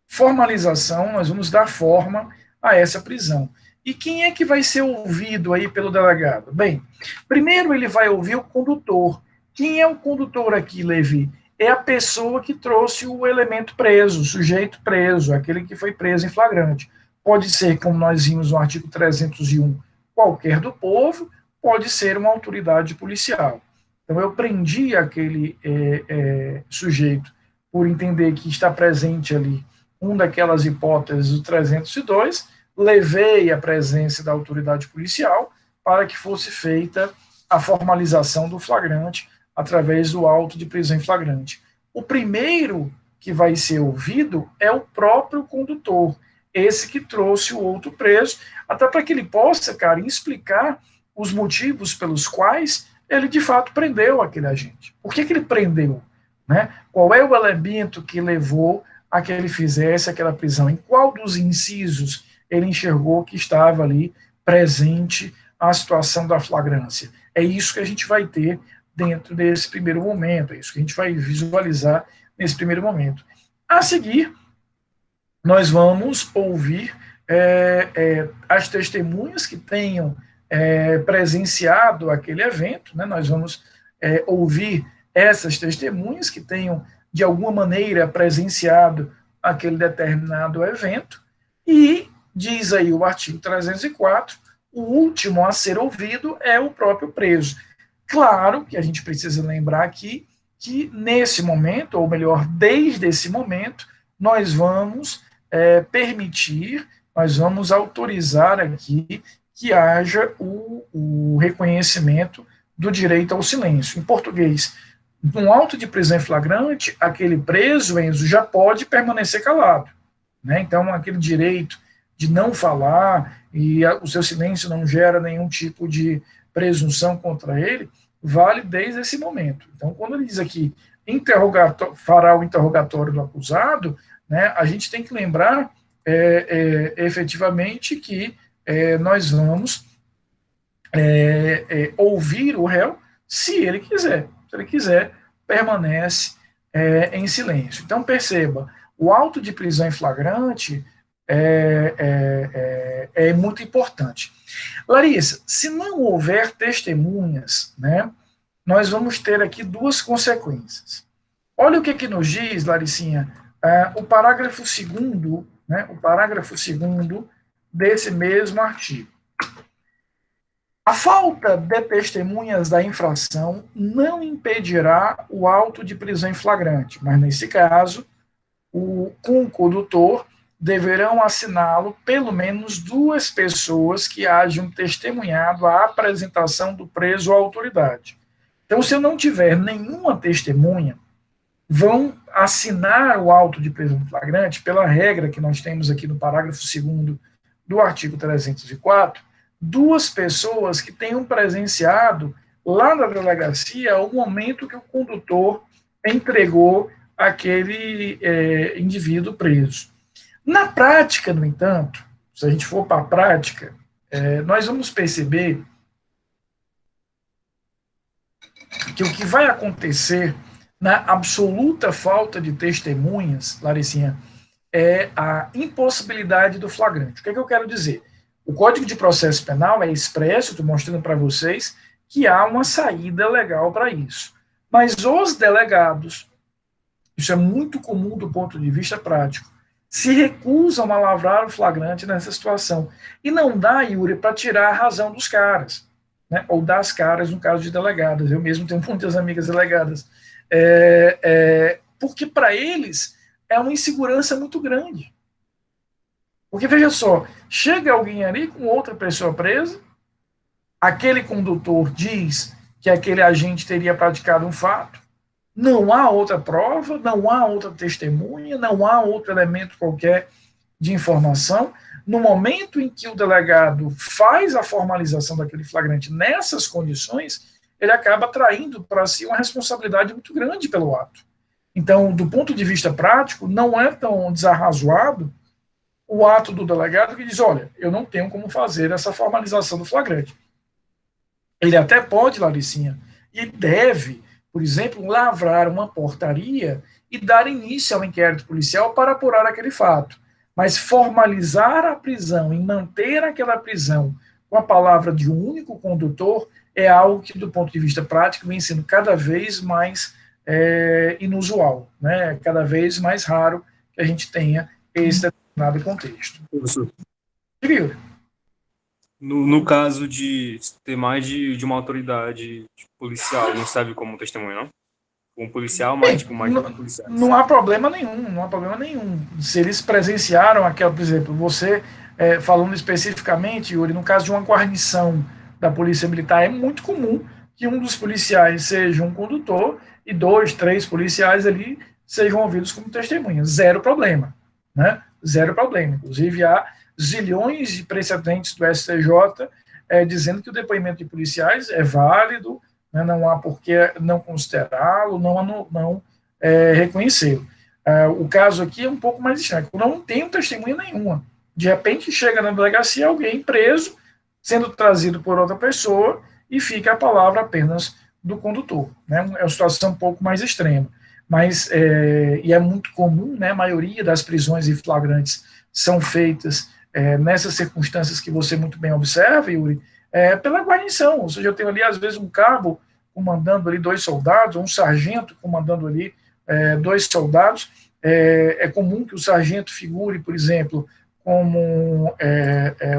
formalização, nós vamos dar forma a essa prisão. E quem é que vai ser ouvido aí pelo delegado? Bem, primeiro ele vai ouvir o condutor. Quem é o condutor aqui, Levi? É a pessoa que trouxe o elemento preso, o sujeito preso, aquele que foi preso em flagrante. Pode ser, como nós vimos no artigo 301, qualquer do povo, pode ser uma autoridade policial. Então, eu prendi aquele sujeito por entender que está presente ali uma daquelas hipóteses do 302, levei a presença da autoridade policial para que fosse feita a formalização do flagrante através do auto de prisão em flagrante. O primeiro que vai ser ouvido é o próprio condutor, esse que trouxe o outro preso, até para que ele possa, cara, explicar os motivos pelos quais ele de fato prendeu aquele agente. Por que ele prendeu? Né? Qual é o elemento que levou a que ele fizesse aquela prisão? Em qual dos incisos ele enxergou que estava ali presente a situação da flagrância? É isso que a gente vai ter dentro desse primeiro momento, é isso que a gente vai visualizar nesse primeiro momento. A seguir, nós vamos ouvir as testemunhas que tenham presenciado aquele evento, né? Nós vamos ouvir essas testemunhas que tenham, de alguma maneira, presenciado aquele determinado evento, e diz aí o artigo 304, o último a ser ouvido é o próprio preso. Claro que a gente precisa lembrar aqui que nesse momento, ou melhor, desde esse momento, nós vamos permitir, nós vamos autorizar aqui que haja o reconhecimento do direito ao silêncio. Em português, num auto de prisão em flagrante, aquele preso, Enzo, já pode permanecer calado. Né? Então, aquele direito de não falar e o seu silêncio não gera nenhum tipo de presunção contra ele, vale desde esse momento. Então, quando ele diz aqui, fará o interrogatório do acusado, né, a gente tem que lembrar efetivamente que nós vamos ouvir o réu se ele quiser. Se ele quiser, permanece em silêncio. Então, perceba, o auto de prisão em flagrante é muito importante. Larissa, se não houver testemunhas, né, nós vamos ter aqui duas consequências. Olha o que nos diz, Laricinha, o parágrafo 2º, né, o parágrafo 2º desse mesmo artigo. A falta de testemunhas da infração não impedirá o auto de prisão em flagrante, mas, nesse caso, com o condutor deverão assiná-lo pelo menos 2 pessoas que hajam testemunhado a apresentação do preso à autoridade. Então, se eu não tiver nenhuma testemunha, vão assinar o auto de prisão em flagrante, pela regra que nós temos aqui no parágrafo 2º do artigo 304, 2 pessoas que tenham presenciado lá na delegacia o momento que o condutor entregou aquele indivíduo preso. Na prática, no entanto, se a gente for para a prática, nós vamos perceber que o que vai acontecer na absoluta falta de testemunhas, Laricinha, é a impossibilidade do flagrante. O que eu quero dizer? O Código de Processo Penal é expresso, estou mostrando para vocês, que há uma saída legal para isso. Mas os delegados, isso é muito comum do ponto de vista prático, se recusam a lavrar o flagrante nessa situação. E não dá, Yuri, para tirar a razão dos caras, né? Ou das caras, no caso de delegadas. Eu mesmo tenho muitas amigas delegadas. porque para eles é uma insegurança muito grande. Porque, veja só, chega alguém ali com outra pessoa presa, aquele condutor diz que aquele agente teria praticado um fato, não há outra prova, não há outra testemunha, não há outro elemento qualquer de informação. No momento em que o delegado faz a formalização daquele flagrante nessas condições, ele acaba traindo para si uma responsabilidade muito grande pelo ato. Então, do ponto de vista prático, não é tão desarrazoado o ato do delegado que diz, olha, eu não tenho como fazer essa formalização do flagrante. Ele até pode, Laricinha, e deve, por exemplo, lavrar uma portaria e dar início ao inquérito policial para apurar aquele fato. Mas formalizar a prisão e manter aquela prisão com a palavra de um único condutor é algo que, do ponto de vista prático, vem sendo cada vez mais inusual, né? Cada vez mais raro que a gente tenha esse determinado contexto. No caso de ter mais de uma autoridade policial, não serve como testemunha, não? Um policial, mas tipo, mais de policiais. Não há problema nenhum, não há problema nenhum. Se eles presenciaram aquela, por exemplo, você falando especificamente, Yuri, no caso de uma guarnição da Polícia Militar, é muito comum que um dos policiais seja um condutor e 2, 3 policiais ali sejam ouvidos como testemunhas. Zero problema, né? Zero problema. Inclusive, há zilhões de precedentes do STJ dizendo que o depoimento de policiais é válido, né, não há por que não considerá-lo, não reconhecê-lo. O caso aqui é um pouco mais estranho. Eu não tenho testemunha nenhuma. De repente, chega na delegacia alguém preso, sendo trazido por outra pessoa, e fica a palavra apenas do condutor. Né? É uma situação um pouco mais extrema. Mas, e é muito comum, né, a maioria das prisões em flagrantes são feitas nessas circunstâncias que você muito bem observa, Yuri, pela guarnição. Ou seja, eu tenho ali, às vezes, um cabo comandando ali 2 soldados, ou um sargento comandando ali 2 soldados. É comum que o sargento figure, por exemplo, como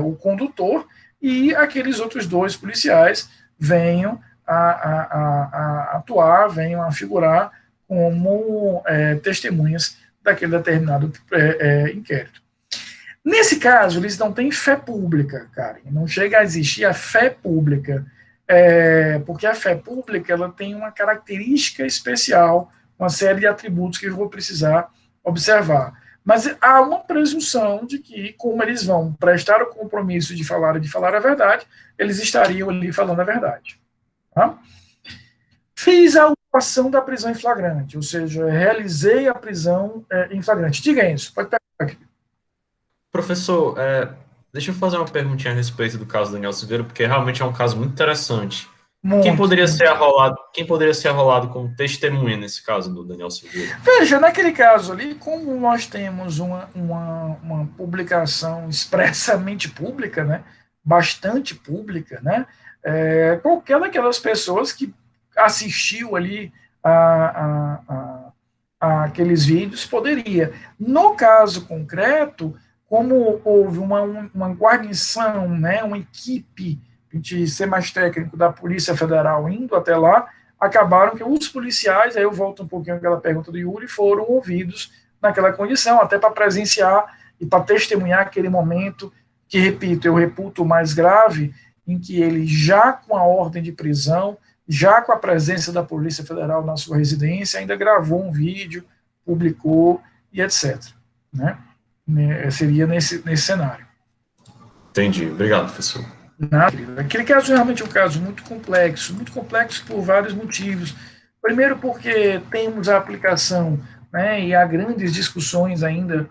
o condutor, e aqueles outros 2 policiais venham a atuar, venham a figurar como testemunhas daquele determinado inquérito. Nesse caso, eles não têm fé pública, Karen, não chega a existir a fé pública, porque a fé pública ela tem uma característica especial, uma série de atributos que eu vou precisar observar. Mas há uma presunção de que, como eles vão prestar o compromisso de falar a verdade, eles estariam ali falando a verdade. Tá? Fiz a ocupação da prisão em flagrante, ou seja, realizei a prisão em flagrante. Diga isso, pode pegar aqui. Professor, deixa eu fazer uma perguntinha a respeito do caso do Daniel Silveira, porque realmente é um caso muito interessante. Quem poderia ser arrolado como testemunha nesse caso do Daniel Silveira? Veja, naquele caso ali, como nós temos uma publicação expressamente pública, né, bastante pública, né, qualquer daquelas pessoas que assistiu ali a aqueles vídeos poderia. No caso concreto, como houve uma guarnição, né, uma equipe de ser mais técnico da Polícia Federal indo até lá, acabaram que os policiais, aí eu volto um pouquinho àquela pergunta do Yuri, foram ouvidos naquela condição, até para presenciar e para testemunhar aquele momento que, repito, eu reputo o mais grave, em que ele, já com a ordem de prisão, já com a presença da Polícia Federal na sua residência, ainda gravou um vídeo, publicou e etc. Né? Seria nesse cenário. Entendi. Obrigado, professor. Aquele caso é realmente um caso muito complexo por vários motivos. Primeiro, porque temos a aplicação, né, e há grandes discussões ainda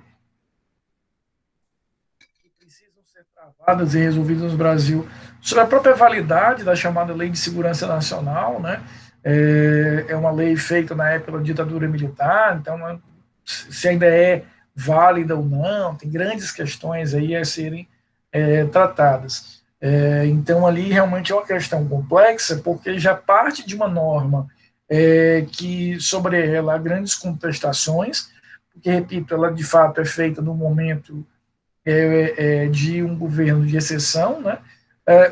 que precisam ser travadas e resolvidas no Brasil sobre a própria validade da chamada Lei de Segurança Nacional, né? É uma lei feita na época da ditadura militar, então se ainda é válida ou não, tem grandes questões aí a serem tratadas. Então, ali realmente é uma questão complexa, porque já parte de uma norma que sobre ela há grandes contestações, porque, repito, ela de fato é feita no momento de um governo de exceção, né?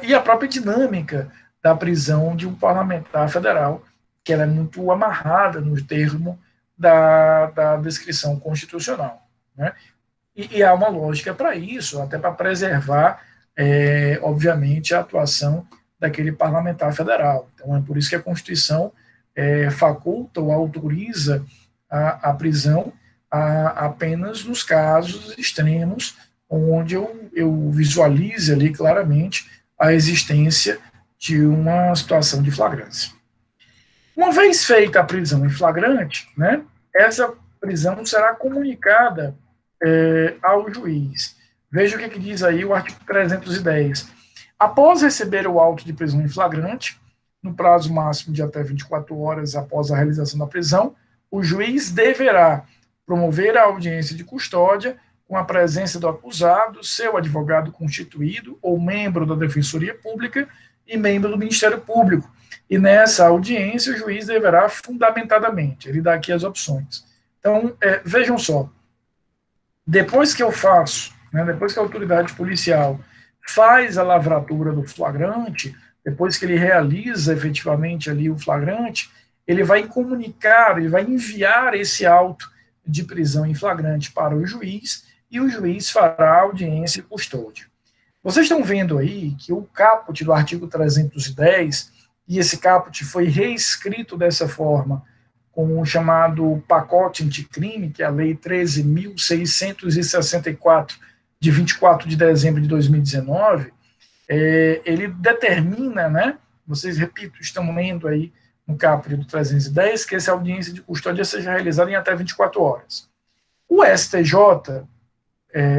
E a própria dinâmica da prisão de um parlamentar federal que ela é muito amarrada no termo da descrição constitucional, né? E há uma lógica para isso, até para preservar, obviamente, a atuação daquele parlamentar federal. Então, é por isso que a Constituição faculta ou autoriza a prisão apenas nos casos extremos, onde eu visualize ali claramente a existência de uma situação de flagrância. Uma vez feita a prisão em flagrante, né, essa prisão será comunicada ao juiz. Veja o que diz aí o artigo 310. Após receber o auto de prisão em flagrante, no prazo máximo de até 24 horas após a realização da prisão, o juiz deverá promover a audiência de custódia com a presença do acusado, seu advogado constituído ou membro da Defensoria Pública e membro do Ministério Público. E nessa audiência, o juiz deverá fundamentadamente, ele dá aqui as opções. Então, vejam só, depois que eu faço, né, depois que a autoridade policial faz a lavratura do flagrante, depois que ele realiza efetivamente ali o flagrante, ele vai comunicar, ele vai enviar esse auto de prisão em flagrante para o juiz e o juiz fará a audiência de custódia. Vocês estão vendo aí que o caput do artigo 310, e esse caput foi reescrito dessa forma, com o chamado pacote anticrime, que é a Lei 13.664, de 24 de dezembro de 2019, ele determina, né, vocês, repito, estão lendo aí no caput do 310, que essa audiência de custódia seja realizada em até 24 horas. O STJ,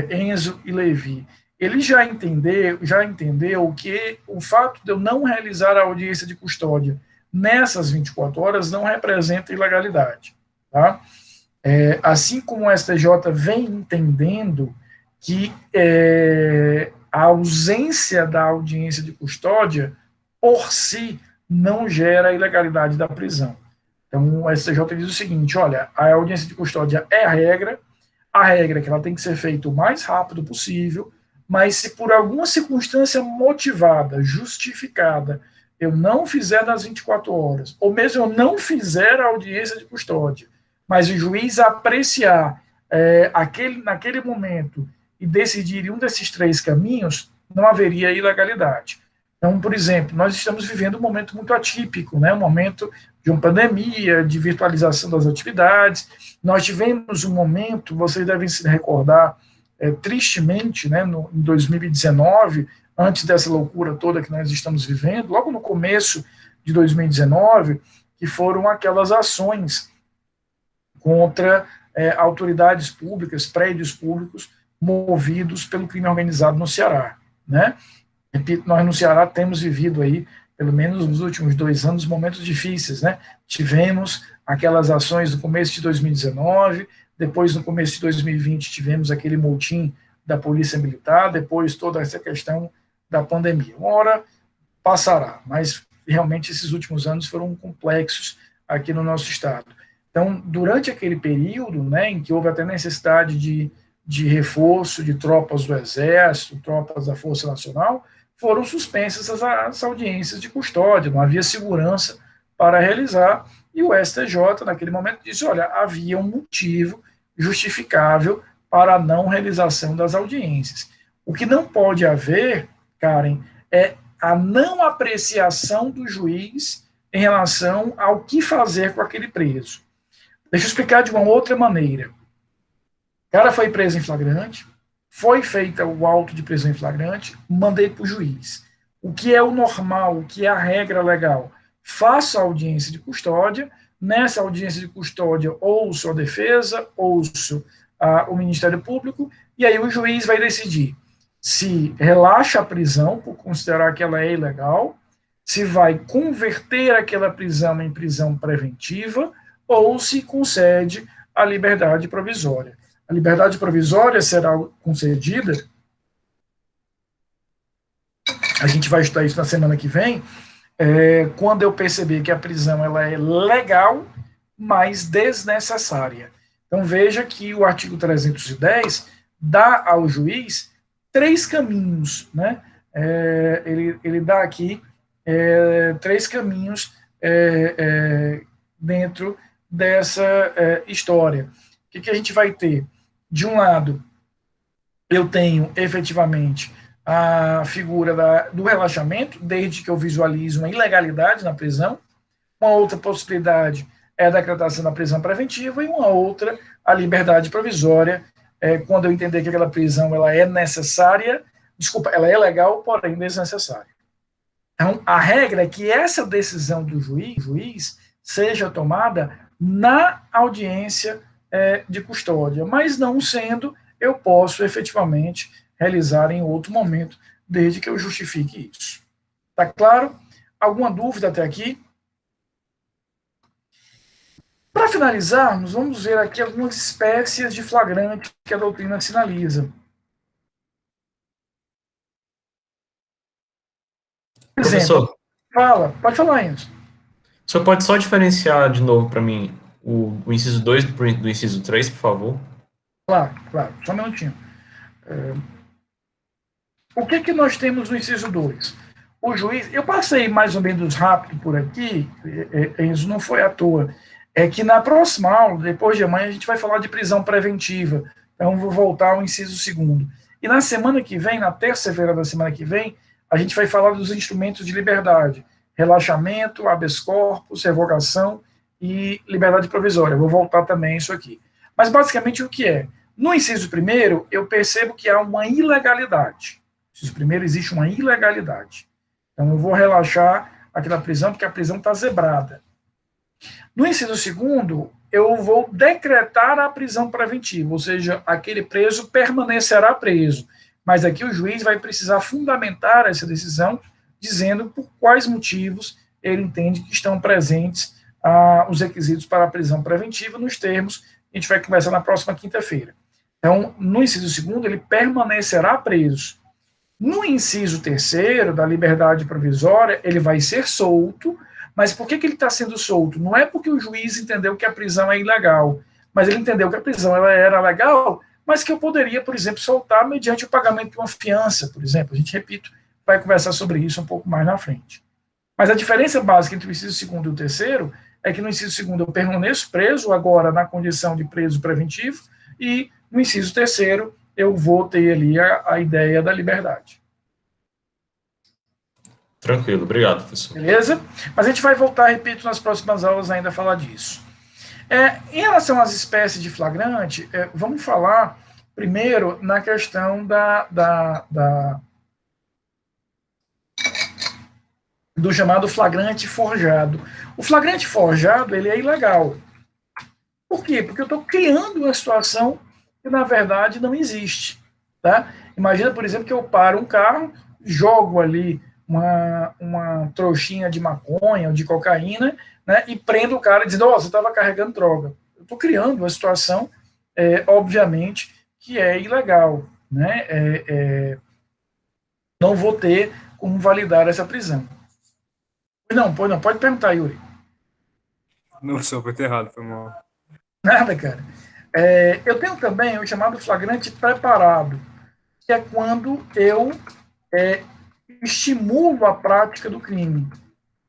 Enzo e Levi, ele já entendeu que o fato de eu não realizar a audiência de custódia nessas 24 horas não representa ilegalidade. Tá? Assim como o STJ vem entendendo que a ausência da audiência de custódia, por si, não gera ilegalidade da prisão. Então, o STJ diz o seguinte, olha, a audiência de custódia é a regra é que ela tem que ser feita o mais rápido possível, mas se por alguma circunstância motivada, justificada, eu não fizer nas 24 horas, ou mesmo eu não fizer a audiência de custódia, mas o juiz apreciar naquele momento e decidir um desses três caminhos, não haveria ilegalidade. Então, por exemplo, nós estamos vivendo um momento muito atípico, né? Um momento de uma pandemia, de virtualização das atividades. Nós tivemos um momento, vocês devem se recordar, tristemente, né, em 2019, antes dessa loucura toda que nós estamos vivendo, logo no começo de 2019, que foram aquelas ações contra autoridades públicas, prédios públicos, movidos pelo crime organizado no Ceará, né? Repito, nós no Ceará temos vivido aí, pelo menos nos últimos 2 anos, momentos difíceis, né? Tivemos aquelas ações no começo de 2019, depois no começo de 2020 tivemos aquele motim da Polícia Militar, depois toda essa questão da pandemia. Uma hora passará, mas realmente esses últimos anos foram complexos aqui no nosso estado. Então, durante aquele período, né, em que houve até necessidade de reforço de tropas do Exército, tropas da Força Nacional, foram suspensas as audiências de custódia, não havia segurança para realizar, e o STJ, naquele momento, disse, olha, havia um motivo justificável para a não realização das audiências. O que não pode haver, Karen, é a não apreciação do juiz em relação ao que fazer com aquele preso. Deixa eu explicar de uma outra maneira. O cara foi preso em flagrante, foi feita o auto de prisão em flagrante, mandei para o juiz. O que é o normal, o que é a regra legal? Faço a audiência de custódia, nessa audiência de custódia ouço a defesa, ouço o Ministério Público, e aí o juiz vai decidir se relaxa a prisão, por considerar que ela é ilegal, se vai converter aquela prisão em prisão preventiva, ou se concede a liberdade provisória. A liberdade provisória será concedida, a gente vai estudar isso na semana que vem, quando eu perceber que a prisão ela é legal, mas desnecessária. Então veja que o artigo 310 dá ao juiz 3 caminhos, né? Ele dá aqui 3 caminhos dentro dessa história. O que a gente vai ter? De um lado, eu tenho efetivamente a figura do relaxamento, desde que eu visualizo uma ilegalidade na prisão. Uma outra possibilidade é a decretação da prisão preventiva, e uma outra, a liberdade provisória, quando eu entender que aquela prisão ela é necessária, ela é legal, porém desnecessária. Então, a regra é que essa decisão do juiz seja tomada na audiência de custódia, mas não sendo, eu posso efetivamente realizar em outro momento, desde que eu justifique isso. Tá claro? Alguma dúvida até aqui? Para finalizarmos, vamos ver aqui algumas espécies de flagrante que a doutrina sinaliza. Professor, pode falar, Enzo. O senhor pode só diferenciar de novo para mim o inciso 2 do inciso 3, por favor? Claro, só um minutinho. O que nós temos no inciso 2? O juiz, eu passei mais ou menos rápido por aqui, Enzo, não foi à toa, é que na próxima aula, depois de amanhã, a gente vai falar de prisão preventiva, então vou voltar ao inciso 2º. E na semana que vem, na terça-feira da semana que vem, a gente vai falar dos instrumentos de liberdade, relaxamento, habeas corpus, revogação e liberdade provisória. Vou voltar também a isso aqui. Mas basicamente o que é? No inciso 1º, eu percebo que há uma ilegalidade. No inciso 1º existe uma ilegalidade. Então eu vou relaxar aquela prisão, porque a prisão está zebrada. No inciso 2º, eu vou decretar a prisão preventiva, ou seja, aquele preso permanecerá preso. Mas aqui o juiz vai precisar fundamentar essa decisão, dizendo por quais motivos ele entende que estão presentes os requisitos para a prisão preventiva, nos termos que a gente vai conversar na próxima quinta-feira. Então, no inciso 2º, ele permanecerá preso. No inciso 3º, da liberdade provisória, ele vai ser solto, mas por que ele está sendo solto? Não é porque o juiz entendeu que a prisão é ilegal, mas ele entendeu que a prisão ela era legal, mas que eu poderia, por exemplo, soltar mediante o pagamento de uma fiança, por exemplo. A gente, vai conversar sobre isso um pouco mais na frente. Mas a diferença básica entre o inciso 2º e o 3º é que no inciso 2º eu permaneço preso, agora na condição de preso preventivo, e no inciso 3º eu vou ter ali a ideia da liberdade. Tranquilo, obrigado, professor. Beleza? Mas a gente vai voltar, repito, nas próximas aulas ainda a falar disso. Em relação às espécies de flagrante, vamos falar primeiro na questão do chamado flagrante forjado. O flagrante forjado, ele é ilegal. Por quê? Porque eu estou criando uma situação que, na verdade, não existe. Tá? Imagina, por exemplo, que eu paro um carro, jogo ali uma trouxinha de maconha ou de cocaína, né, e prendo o cara dizendo, você estava carregando droga. Eu estou criando uma situação, obviamente, que é ilegal. Né? Não vou ter como validar essa prisão. Não, pode perguntar, Yuri. Não, só foi errado, foi mal. Nada, cara. Eu tenho também o chamado flagrante preparado, que é quando eu estimulo a prática do crime.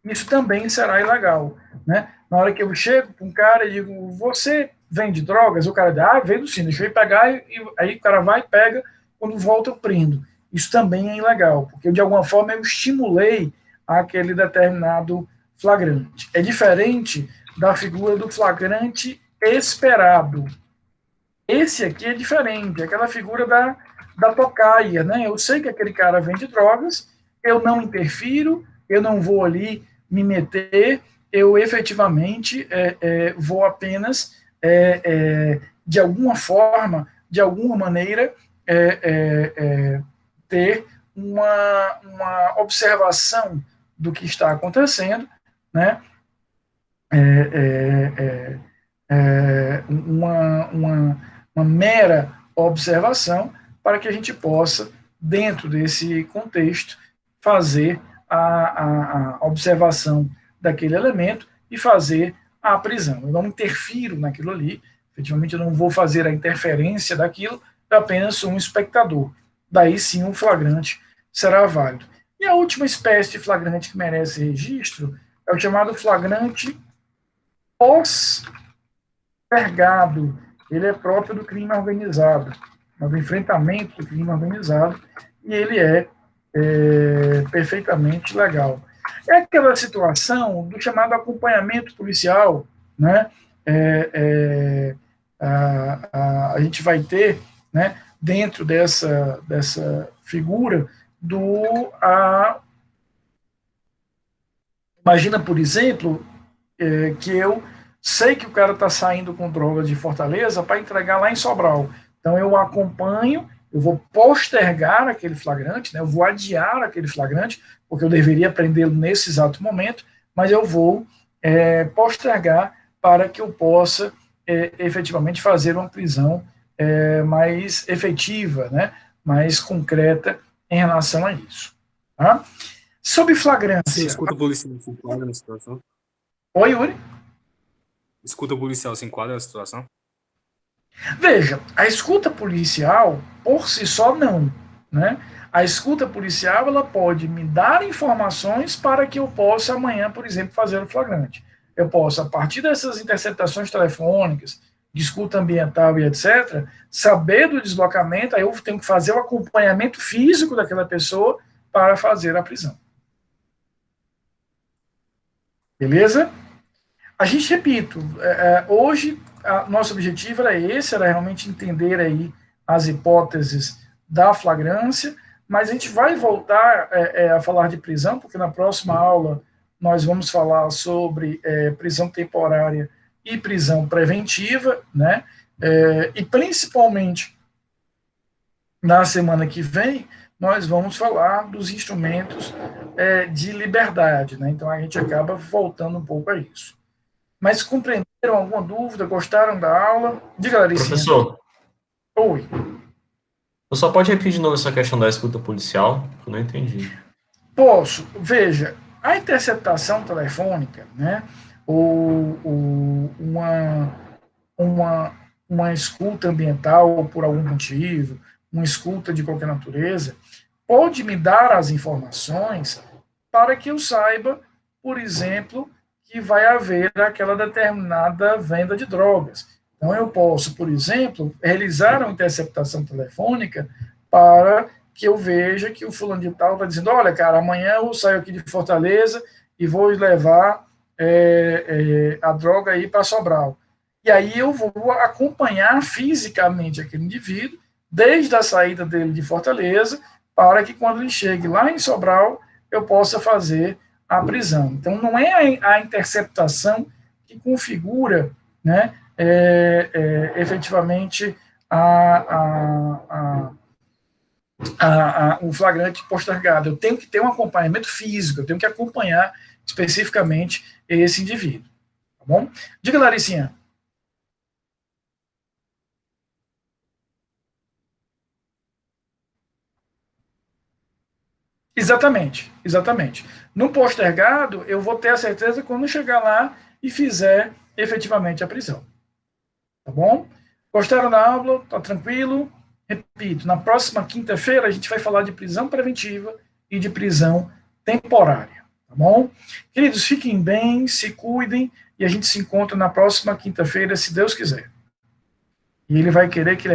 Isso também será ilegal. Né? Na hora que eu chego para um cara e digo, você vende drogas? O cara diz, vendo sim, deixa eu ir pegar, e aí o cara vai e pega, quando volta eu prendo. Isso também é ilegal, porque de alguma forma eu estimulei aquele determinado flagrante. É diferente da figura do flagrante esperado. Esse aqui é diferente, aquela figura da tocaia, né? Eu sei que aquele cara vende drogas, eu não interfiro, eu não vou ali me meter, eu efetivamente vou apenas, de alguma forma, de alguma maneira, ter uma observação do que está acontecendo, né? Uma mera observação para que a gente possa, dentro desse contexto, fazer a observação daquele elemento e fazer a prisão. Eu não interfiro naquilo ali, efetivamente eu não vou fazer a interferência daquilo, eu apenas sou um espectador. Daí sim o flagrante será válido. E a última espécie de flagrante que merece registro é é o chamado flagrante postergado. Ele é próprio do crime organizado, do enfrentamento do crime organizado, e ele é perfeitamente legal. É aquela situação do chamado acompanhamento policial, né? A gente vai ter, né, dentro dessa figura imagina, por exemplo, que eu sei que o cara está saindo com droga de Fortaleza para entregar lá em Sobral. Então eu acompanho, eu vou postergar aquele flagrante, né, eu vou adiar aquele flagrante, porque eu deveria prendê-lo nesse exato momento, mas eu vou postergar para que eu possa efetivamente fazer uma prisão mais efetiva, né, mais concreta em relação a isso. Tá? Sob flagrância. Sim, escuta policial se enquadra na situação? Oi, Yuri? Escuta policial se enquadra na situação? Veja, a escuta policial, por si só, não. Né? A escuta policial ela pode me dar informações para que eu possa amanhã, por exemplo, fazer o flagrante. Eu posso, a partir dessas interceptações telefônicas, de escuta ambiental e etc., saber do deslocamento, aí eu tenho que fazer o acompanhamento físico daquela pessoa para fazer a prisão. Beleza? A gente, repito, hoje nosso objetivo era esse, era realmente entender aí as hipóteses da flagrância, mas a gente vai voltar a falar de prisão, porque na próxima aula nós vamos falar sobre prisão temporária e prisão preventiva, né? E principalmente na semana que vem nós vamos falar dos instrumentos de liberdade, né? Então a gente acaba voltando um pouco a isso. Mas compreenderam alguma dúvida? Gostaram da aula? Diga, Laricinha. Professor. Oi. Você só pode repetir de novo essa questão da escuta policial? Eu não entendi. Posso. Veja, a interceptação telefônica, né, ou uma escuta ambiental por algum motivo, uma escuta de qualquer natureza, pode me dar as informações para que eu saiba, por exemplo, que vai haver aquela determinada venda de drogas. Então, eu posso, por exemplo, realizar uma interceptação telefônica para que eu veja que o fulano de tal está dizendo, olha, cara, amanhã eu saio aqui de Fortaleza e vou levar a droga aí para Sobral. E aí eu vou acompanhar fisicamente aquele indivíduo, desde a saída dele de Fortaleza, para que quando ele chegue lá em Sobral, eu possa fazer a prisão. Então, não é a interceptação que configura, né, efetivamente o flagrante postergado. Eu tenho que ter um acompanhamento físico, eu tenho que acompanhar especificamente esse indivíduo. Tá bom? Diga, Laricinha. Exatamente, exatamente. No postergado, eu vou ter a certeza quando chegar lá e fizer efetivamente a prisão. Tá bom? Gostaram da aula? Tá tranquilo? Repito, na próxima quinta-feira a gente vai falar de prisão preventiva e de prisão temporária. Tá bom? Queridos, fiquem bem, se cuidem e a gente se encontra na próxima quinta-feira, se Deus quiser. E ele vai querer que ele